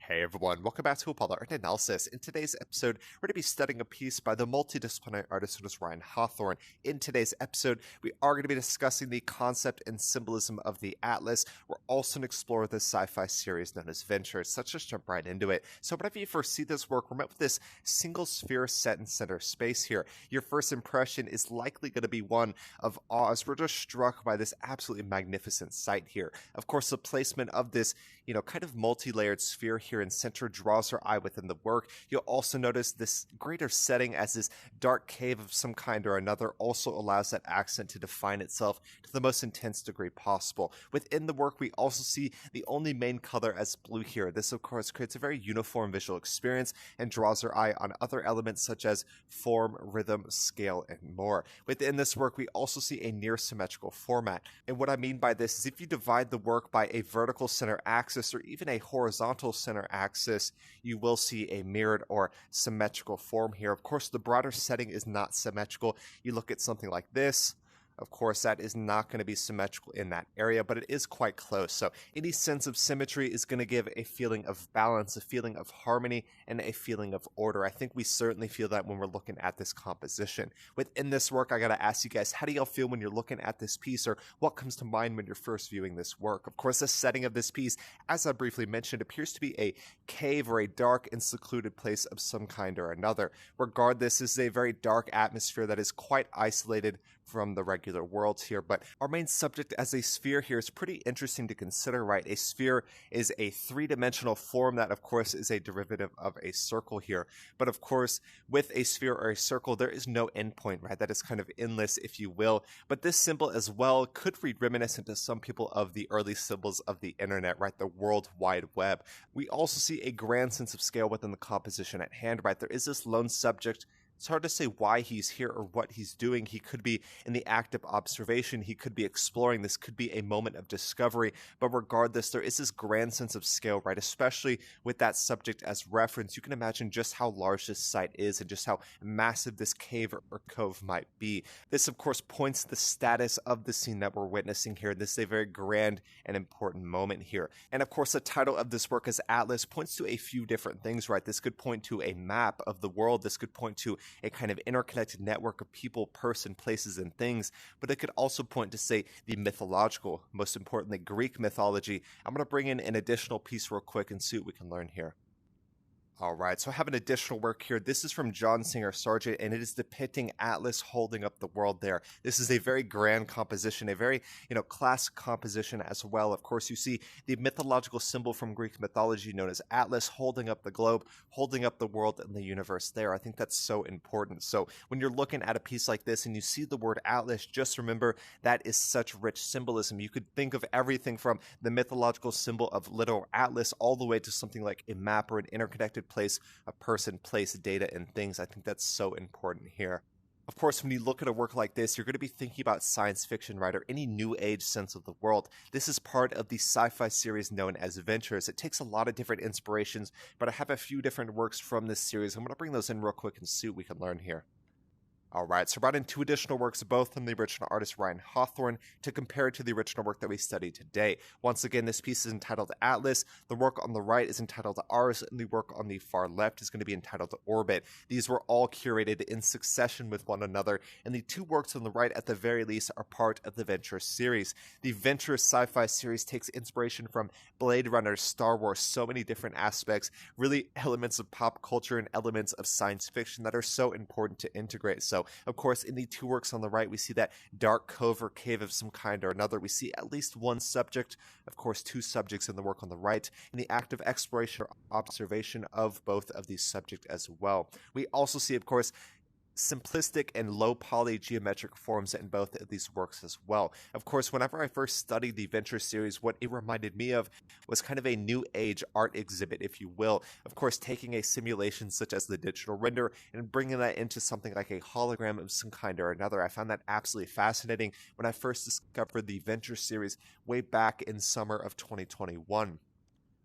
Hey everyone, welcome back to Apollo Art Analysis. In today's episode, we're going to be studying a piece by the multidisciplinary artist known as Ryan Hawthorne. In today's episode, we are going to be discussing the concept and symbolism of the atlas. We're also going to explore the sci-fi series known as Ventures. So let's just jump right into it. So whenever you first see this work, we're met with this single sphere set in center space here. Your first impression is likely going to be one of awe as we're just struck by this absolutely magnificent sight here. Of course, the placement of this, kind of multi-layered sphere here in center draws our eye within the work. You'll also notice this greater setting as this dark cave of some kind or another also allows that accent to define itself to the most intense degree possible. Within the work, we also see the only main color as blue here. This, of course, creates a very uniform visual experience and draws our eye on other elements such as form, rhythm, scale, and more. Within this work, we also see a near-symmetrical format. And what I mean by this is if you divide the work by a vertical center axis or even a horizontal center axis, you will see a mirrored or symmetrical form here. Of course, the broader setting is not symmetrical. You look at something like this. Of course, that is not going to be symmetrical in that area, but it is quite close. So any sense of symmetry is going to give a feeling of balance, a feeling of harmony, and a feeling of order. I think we certainly feel that when we're looking at this composition. Within this work, I got to ask you guys, how do y'all feel when you're looking at this piece, or what comes to mind when you're first viewing this work? Of course, the setting of this piece, as I briefly mentioned, appears to be a cave or a dark and secluded place of some kind or another. Regardless, this is a very dark atmosphere that is quite isolated from the regular worlds here, but our main subject as a sphere here is pretty interesting to consider, right? A sphere is a three-dimensional form that, of course, is a derivative of a circle here. But of course, with a sphere or a circle, there is no endpoint, right? That is kind of endless, if you will. But this symbol as well could read reminiscent to some people of the early symbols of the internet, right? The World Wide Web. We also see a grand sense of scale within the composition at hand, right? There is this lone subject. It's hard to say why he's here or what he's doing. He could be in the act of observation. He could be exploring. This could be a moment of discovery. But regardless, there is this grand sense of scale, right? Especially with that subject as reference. You can imagine just how large this site is and just how massive this cave or cove might be. This, of course, points to the status of the scene that we're witnessing here. This is a very grand and important moment here. And of course, the title of this work as Atlas points to a few different things, right? This could point to a map of the world. This could point to a kind of interconnected network of people, person, places, and things, but it could also point to, say, the mythological, most importantly, Greek mythology. I'm going to bring in an additional piece real quick and see what we can learn here. All right, so I have an additional work here. This is from John Singer Sargent, and it is depicting Atlas holding up the world there. This is a very grand composition, a very, classic composition as well. Of course, you see the mythological symbol from Greek mythology known as Atlas holding up the globe, holding up the world and the universe there. I think that's so important. So when you're looking at a piece like this and you see the word Atlas, just remember that is such rich symbolism. You could think of everything from the mythological symbol of literal Atlas all the way to something like a map or an interconnected place, a person, place, data, and things. I think that's so important here. Of course, when you look at a work like this, you're going to be thinking about science fiction, right, or any new age sense of the world. This is part of the sci-fi series known as Ventures. It takes a lot of different inspirations, but I have a few different works from this series. I'm going to bring those in real quick and see what we can learn here. Alright, so I brought in two additional works, both from the original artist Ryan Hawthorne, to compare to the original work that we studied today. Once again, this piece is entitled Atlas, the work on the right is entitled Ars, and the work on the far left is going to be entitled Orbit. These were all curated in succession with one another, and the two works on the right, at the very least, are part of the Ventures series. The Ventures sci-fi series takes inspiration from Blade Runner, Star Wars, so many different aspects, really elements of pop culture and elements of science fiction that are so important to integrate. So, of course, in the two works on the right, we see that dark cove or cave of some kind or another. We see at least one subject, of course, two subjects in the work on the right, in the act of exploration or observation of both of these subjects as well. We also see, of course, simplistic and low poly geometric forms in both of these works as well. Of course, whenever I first studied the Venture series, what it reminded me of was kind of a new age art exhibit, if you will. Of course, taking a simulation such as the digital render and bringing that into something like a hologram of some kind or another. I found that absolutely fascinating when I first discovered the Venture series way back in summer of 2021.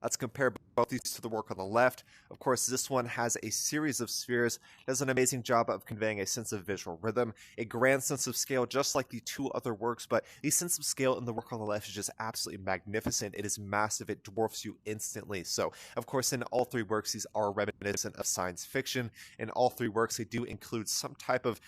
Let's compare both these to the work on the left. Of course, this one has a series of spheres, does an amazing job of conveying a sense of visual rhythm, a grand sense of scale, just like the two other works, but the sense of scale in the work on the left is just absolutely magnificent. It is massive, it dwarfs you instantly. So, of course, in all three works, these are reminiscent of science fiction. In all three works, they do include some type of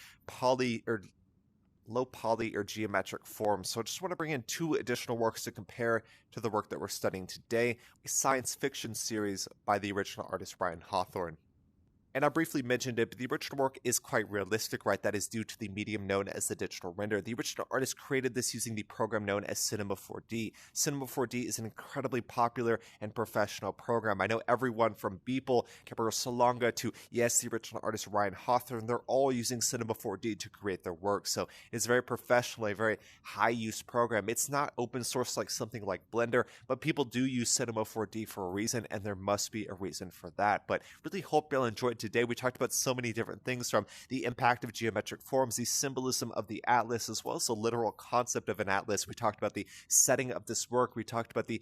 low poly or geometric form. So I just want to bring in two additional works to compare to the work that we're studying today, a science fiction series by the original artist Ryan Hawthorne. And I briefly mentioned it, but the original work is quite realistic, right? That is due to the medium known as the digital render. The original artist created this using the program known as Cinema 4D. Cinema 4D is an incredibly popular and professional program. I know everyone from Beeple, Cabral Salonga to, yes, the original artist Ryan Hawthorne, they're all using Cinema 4D to create their work. So it's very professional, a very high-use program. It's not open source like something like Blender, but people do use Cinema 4D for a reason, and there must be a reason for that. But really hope you'll enjoy it today. We talked about so many different things, from the impact of geometric forms, the symbolism of the atlas, as well as the literal concept of an atlas. We talked about the setting of this work. We talked about the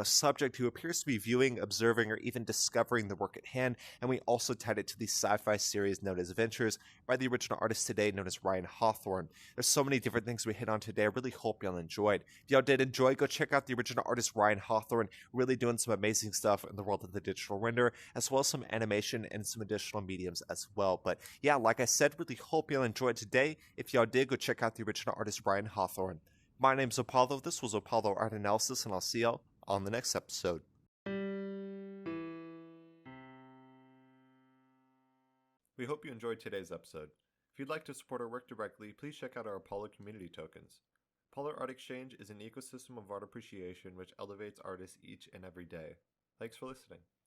subject who appears to be viewing, observing, or even discovering the work at hand. And we also tied it to the sci-fi series known as Ventures by the original artist today known as Ryan Hawthorne. There's so many different things we hit on today. I really hope y'all enjoyed. If y'all did enjoy, go check out the original artist Ryan Hawthorne, really doing some amazing stuff in the world of the digital render, as well as some animation and some additional mediums as well. But yeah, like I said, really hope y'all enjoyed today. If y'all did, go check out the original artist Ryan Hawthorne. My name's Apollo. This was Apollo Art Analysis, and I'll see y'all on the next episode. We hope you enjoyed today's episode. If you'd like to support our work directly, please check out our Apollo community tokens. Apollo Art Exchange is an ecosystem of art appreciation which elevates artists each and every day. Thanks for listening.